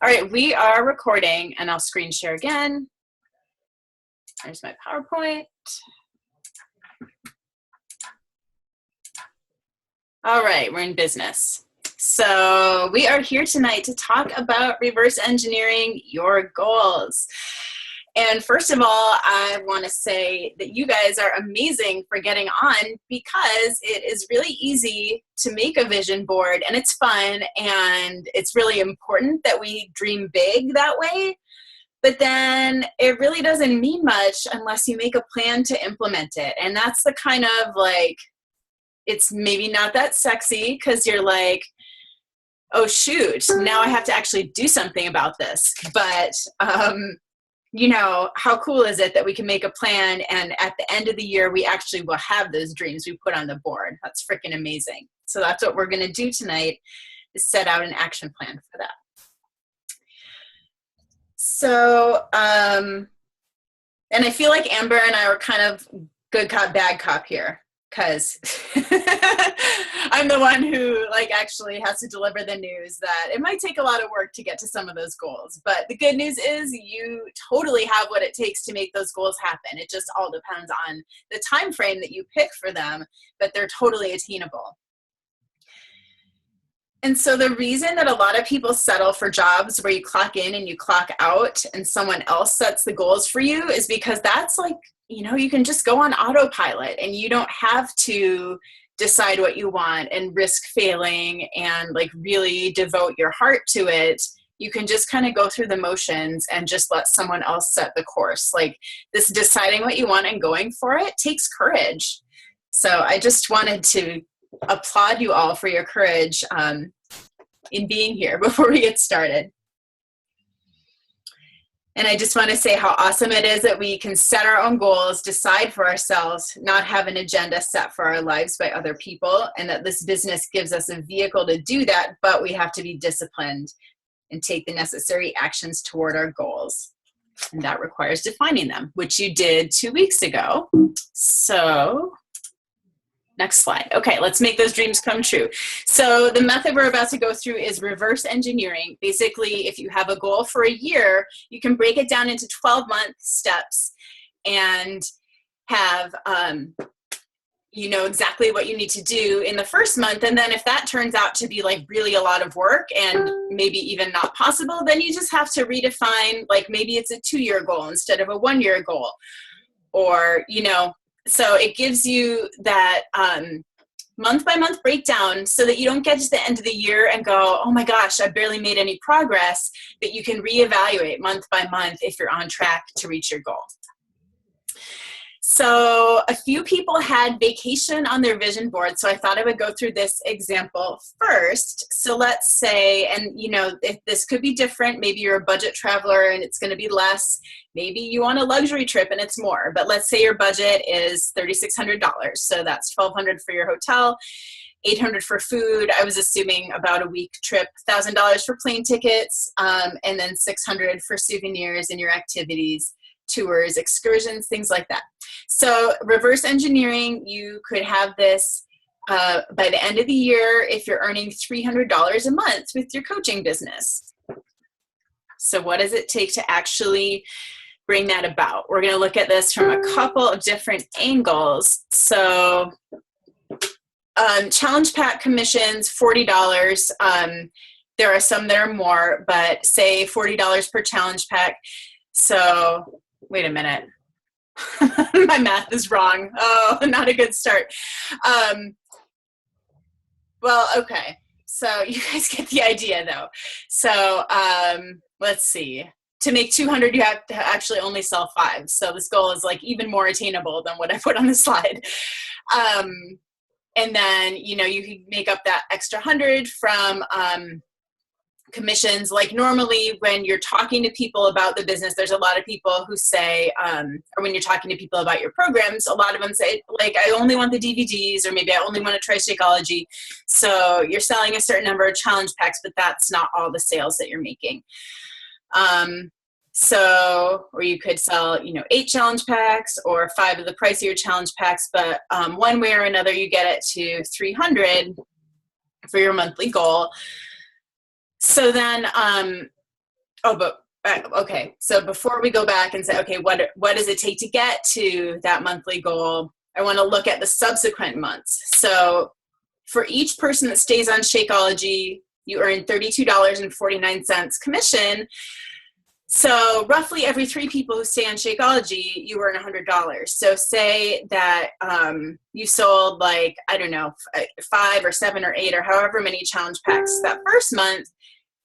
All right, we are recording, and I'll screen share again. There's my PowerPoint. All right, we're in business. So we are here tonight to talk about reverse engineering your goals. And first of all, I want to say that you guys are amazing for getting on, because it is really easy to make a vision board, and it's fun, and it's really important that we dream big that way. But then it really doesn't mean much unless you make a plan to implement it. And that's the kind of like, it's maybe not that sexy because you're like, oh shoot, now I have to actually do something about this. But you know, how cool is it that we can make a plan, and at the end of the year, we actually will have those dreams we put on the board. That's freaking amazing. So that's what we're going to do tonight, is set out an action plan for that. So, and I feel like Amber and I were kind of good cop, bad cop here, because I'm the one who actually has to deliver the news that it might take a lot of work to get to some of those goals. But the good news is you totally have what it takes to make those goals happen. It just all depends on the time frame that you pick for them, but they're totally attainable. And so the reason that a lot of people settle for jobs where you clock in and you clock out and someone else sets the goals for you is because that's you can just go on autopilot, and you don't have to decide what you want and risk failing and really devote your heart to it. You can just kind of go through the motions and just let someone else set the course. This deciding what you want and going for it takes courage. So I just wanted to applaud you all for your courage in being here before we get started. And I just want to say how awesome it is that we can set our own goals, decide for ourselves, not have an agenda set for our lives by other people, and that this business gives us a vehicle to do that, but we have to be disciplined and take the necessary actions toward our goals. And that requires defining them, which you did 2 weeks ago. So next slide. Okay, let's make those dreams come true. So the method we're about to go through is reverse engineering. Basically, if you have a goal for a year, you can break it down into 12-month steps and have, you know exactly what you need to do in the first month. And then if that turns out to be really a lot of work and maybe even not possible, then you just have to redefine, maybe it's a 2-year goal instead of a 1-year goal. Or, so it gives you that month-by-month breakdown so that you don't get to the end of the year and go, oh my gosh, I barely made any progress, but you can reevaluate month by month if you're on track to reach your goal. So a few people had vacation on their vision board, so I thought I would go through this example first. So let's say, and if this could be different, maybe you're a budget traveler and it's going to be less. Maybe you want a luxury trip and it's more, but let's say your budget is $3,600. So that's $1,200 for your hotel, $800 for food. I was assuming about a week trip, $1,000 for plane tickets, and then $600 for souvenirs and your activities, tours, excursions, things like that. So reverse engineering, you could have this by the end of the year if you're earning $300 a month with your coaching business. So what does it take to actually bring that about? We're going to look at this from a couple of different angles. So challenge pack commissions, $40. There are some that are more, but say $40 per challenge pack. So wait a minute. My math is wrong. Oh, not a good start. Well, okay. So you guys get the idea though. So let's see. To make 200, you have to actually only sell 5. So this goal is even more attainable than what I put on the slide. And then, you can make up that extra 100 from commissions. Normally when you're talking to people about the business, there's a lot of people who say, or when you're talking to people about your programs, a lot of them say I only want the DVDs, or maybe I only want to try Shakeology. So you're selling a certain number of challenge packs, but that's not all the sales that you're making. So, or you could sell, 8 challenge packs or 5 of the price of your challenge packs, but one way or another, you get it to 300 for your monthly goal. So then Oh, but okay. So before we go back and say, okay, what does it take to get to that monthly goal? I want to look at the subsequent months. So for each person that stays on Shakeology, you earn $32.49 commission. So roughly every 3 people who stay on Shakeology, you earn $100. So say that you sold like, I don't know, 5 or 7 or 8 or however many challenge packs that first month.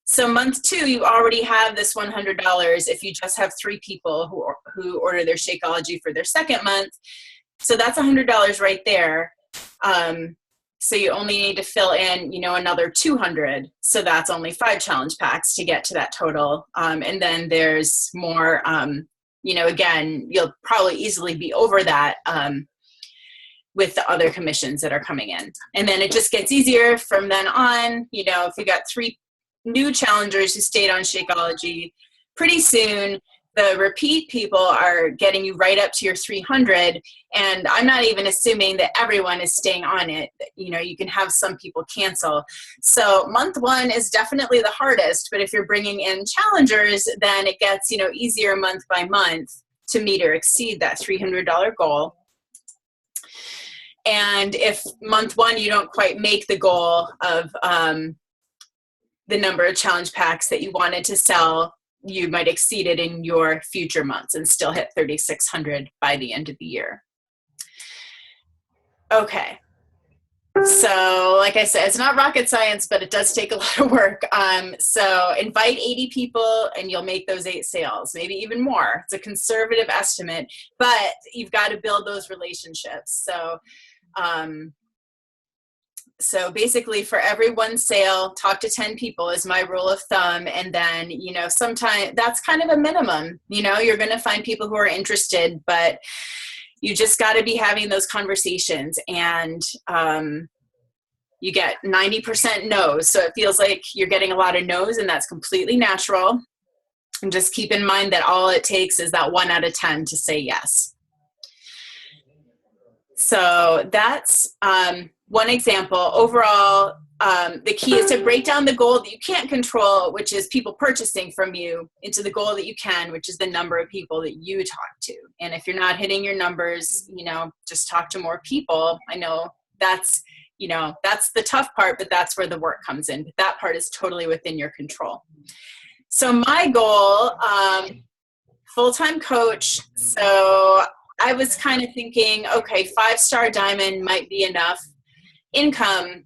So month 2, you already have this $100 if you just have 3 people who order their Shakeology for their second month. So that's $100 right there. So you only need to fill in, another 200. So that's only 5 challenge packs to get to that total. And then there's more, again, you'll probably easily be over that with the other commissions that are coming in. And then it just gets easier from then on. If you got 3 new challengers who stayed on Shakeology, pretty soon the repeat people are getting you right up to your 300. And I'm not even assuming that everyone is staying on it. You can have some people cancel. So month 1 is definitely the hardest, but if you're bringing in challengers, then it gets, easier month by month to meet or exceed that $300 goal. And if month 1, you don't quite make the goal of the number of challenge packs that you wanted to sell, you might exceed it in your future months and still hit 3,600 by the end of the year. Okay. So like I said, it's not rocket science, but it does take a lot of work. So invite 80 people and you'll make those 8 sales, maybe even more. It's a conservative estimate, but you've got to build those relationships. So basically for every 1 sale, talk to 10 people is my rule of thumb. And then, sometimes that's kind of a minimum. You're going to find people who are interested, but you just got to be having those conversations. And you get 90% no's. So it feels like you're getting a lot of no's, and that's completely natural. And just keep in mind that all it takes is that 1 out of 10 to say yes. So that's one example. Overall, the key is to break down the goal that you can't control, which is people purchasing from you, into the goal that you can, which is the number of people that you talk to. And if you're not hitting your numbers, just talk to more people. I know that's the tough part, but that's where the work comes in. But that part is totally within your control. So my goal, full-time coach. So I was kind of thinking, okay, 5-star diamond might be enough income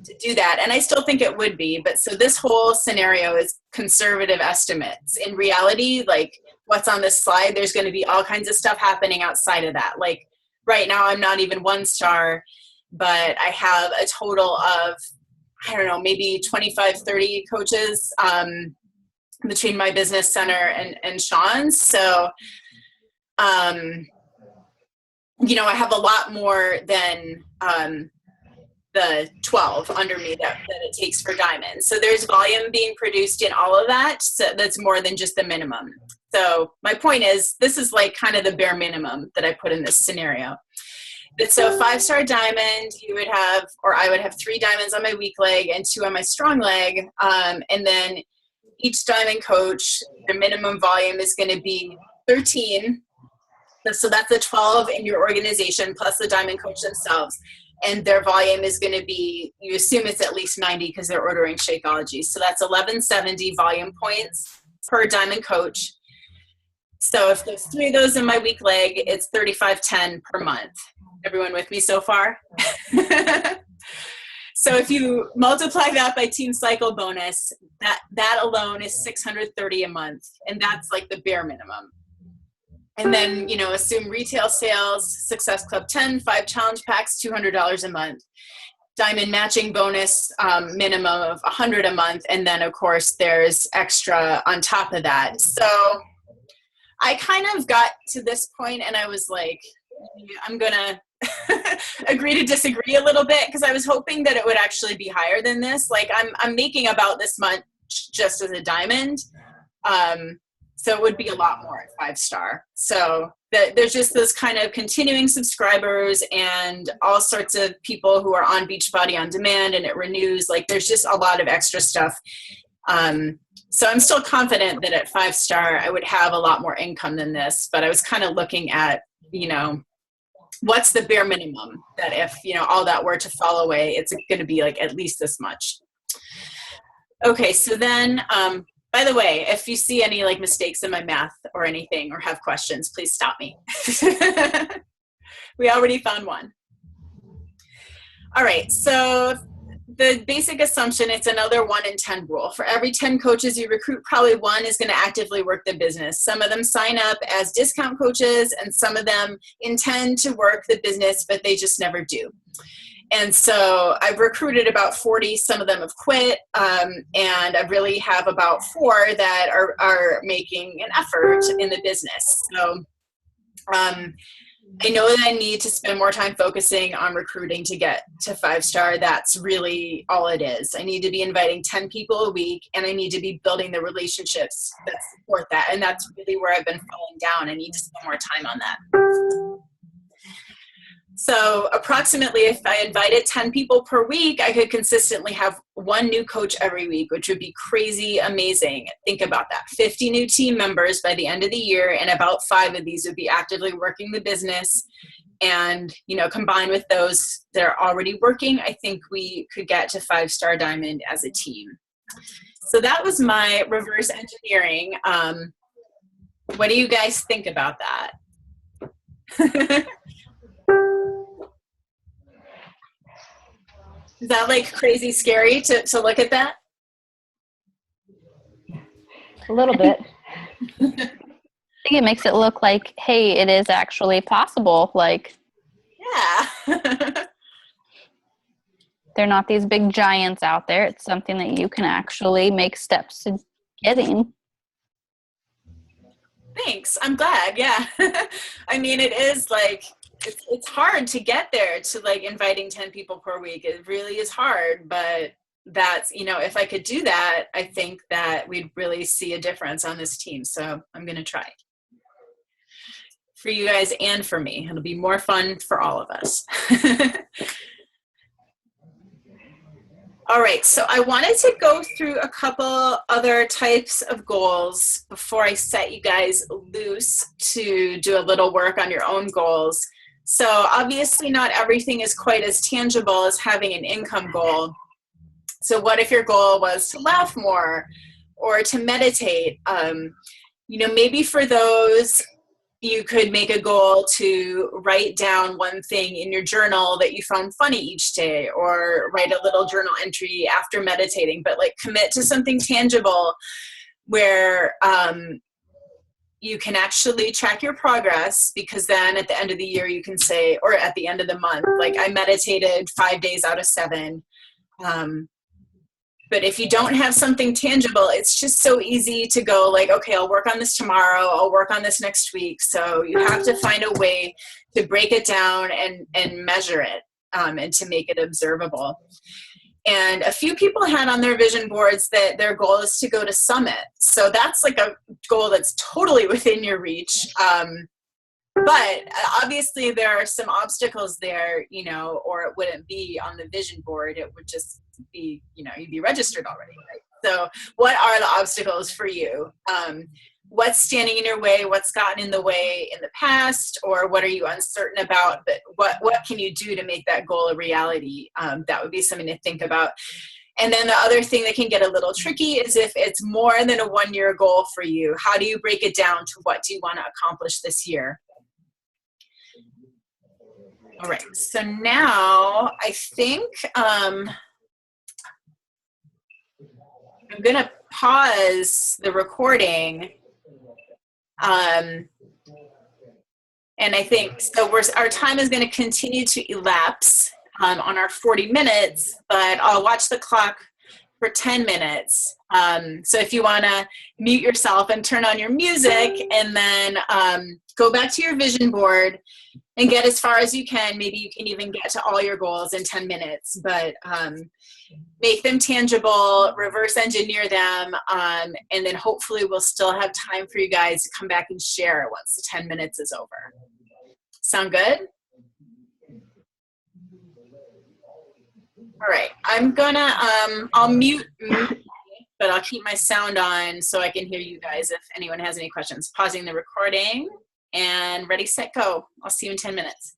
to do that. And I still think it would be, but so this whole scenario is conservative estimates. In reality, like what's on this slide, there's going to be all kinds of stuff happening outside of that. Like right now, I'm not even 1-star, but I have a total of, I don't know, maybe 25, 30 coaches between my business center and Sean's. So, I have a lot more than the 12 under me that it takes for diamond. So there's volume being produced in all of that. So that's more than just the minimum. So my point is, this is like kind of the bare minimum that I put in this scenario. But so 5-star diamond, I would have 3 diamonds on my weak leg and 2 on my strong leg. And then each diamond coach, the minimum volume is going to be 13. So that's the 12 in your organization plus the diamond coach themselves. And their volume is going to be, you assume it's at least 90 because they're ordering Shakeology. So that's 1170 volume points per diamond coach. So if there's 3 of those in my weak leg, it's 3510 per month. Everyone with me so far? So if you multiply that by team cycle bonus, that alone is 630 a month. And that's like the bare minimum. And then, assume retail sales, Success Club 10, 5 challenge packs, $200 a month. Diamond matching bonus, minimum of $100 a month. And then, of course, there's extra on top of that. So I kind of got to this point and I was like, I'm going to agree to disagree a little bit, because I was hoping that it would actually be higher than this. Like I'm making about this much just as a diamond. So it would be a lot more at 5-star. So there's just this kind of continuing subscribers and all sorts of people who are on Beachbody On Demand, and it renews. Like there's just a lot of extra stuff. So I'm still confident that at 5-star, I would have a lot more income than this, but I was kind of looking at, what's the bare minimum that if, all that were to fall away, it's going to be like at least this much. Okay, so then, by the way, if you see any like mistakes in my math or anything or have questions, please stop me. We already found one. All right, so the basic assumption, it's another 1 in 10 rule. For every 10 coaches you recruit, probably 1 is going to actively work the business. Some of them sign up as discount coaches, and some of them intend to work the business, but they just never do. And so I've recruited about 40, some of them have quit, and I really have about 4 that are making an effort in the business. So I know that I need to spend more time focusing on recruiting to get to 5-star. That's really all it is. I need to be inviting 10 people a week, and I need to be building the relationships that support that. And that's really where I've been falling down. I need to spend more time on that. So approximately, if I invited 10 people per week, I could consistently have 1 new coach every week, which would be crazy amazing. Think about that. 50 new team members by the end of the year, and about 5 of these would be actively working the business. And, combined with those that are already working, I think we could get to 5-star diamond as a team. So that was my reverse engineering. What do you guys think about that? Is that like crazy scary to look at that? A little bit. I think it makes it look like, hey, it is actually possible. Like, yeah. They're not these big giants out there. It's something that you can actually make steps to getting. Thanks. I'm glad. Yeah. I mean, it is like, it's hard to get there to like inviting 10 people per week. It really is hard, but that's, if I could do that, I think that we'd really see a difference on this team. So I'm going to try for you guys and for me. It'll be more fun for all of us. All right, so I wanted to go through a couple other types of goals before I set you guys loose to do a little work on your own goals. So obviously not everything is quite as tangible as having an income goal. So what if your goal was to laugh more or to meditate? Maybe for those, you could make a goal to write down one thing in your journal that you found funny each day, or write a little journal entry after meditating, but like commit to something tangible where you can actually track your progress, because then at the end of the year you can say, or at the end of the month, like I meditated 5 days out of 7. But if you don't have something tangible, it's just so easy to go like, okay, I'll work on this tomorrow. I'll work on this next week. So you have to find a way to break it down and measure it and to make it observable. And a few people had on their vision boards that their goal is to go to Summit. So that's like a goal that's totally within your reach. But obviously there are some obstacles there, or it wouldn't be on the vision board. It would just be, you'd be registered already, right? So what are the obstacles for you? What's standing in your way? What's gotten in the way in the past? Or what are you uncertain about? But what can you do to make that goal a reality? That would be something to think about. And then the other thing that can get a little tricky is if it's more than a 1-year goal for you. How do you break it down to what do you want to accomplish this year? All right, so now I think I'm going to pause the recording. And I think, so our time is going to continue to elapse on our 40 minutes, but I'll watch the clock for 10 minutes. So if you want to mute yourself and turn on your music, and then go back to your vision board and get as far as you can. Maybe you can even get to all your goals in 10 minutes, but make them tangible, reverse engineer them, and then hopefully we'll still have time for you guys to come back and share once the 10 minutes is over. Sound good? All right, I'm gonna, I'll mute, but I'll keep my sound on so I can hear you guys if anyone has any questions. Pausing the recording and ready, set, go. I'll see you in 10 minutes.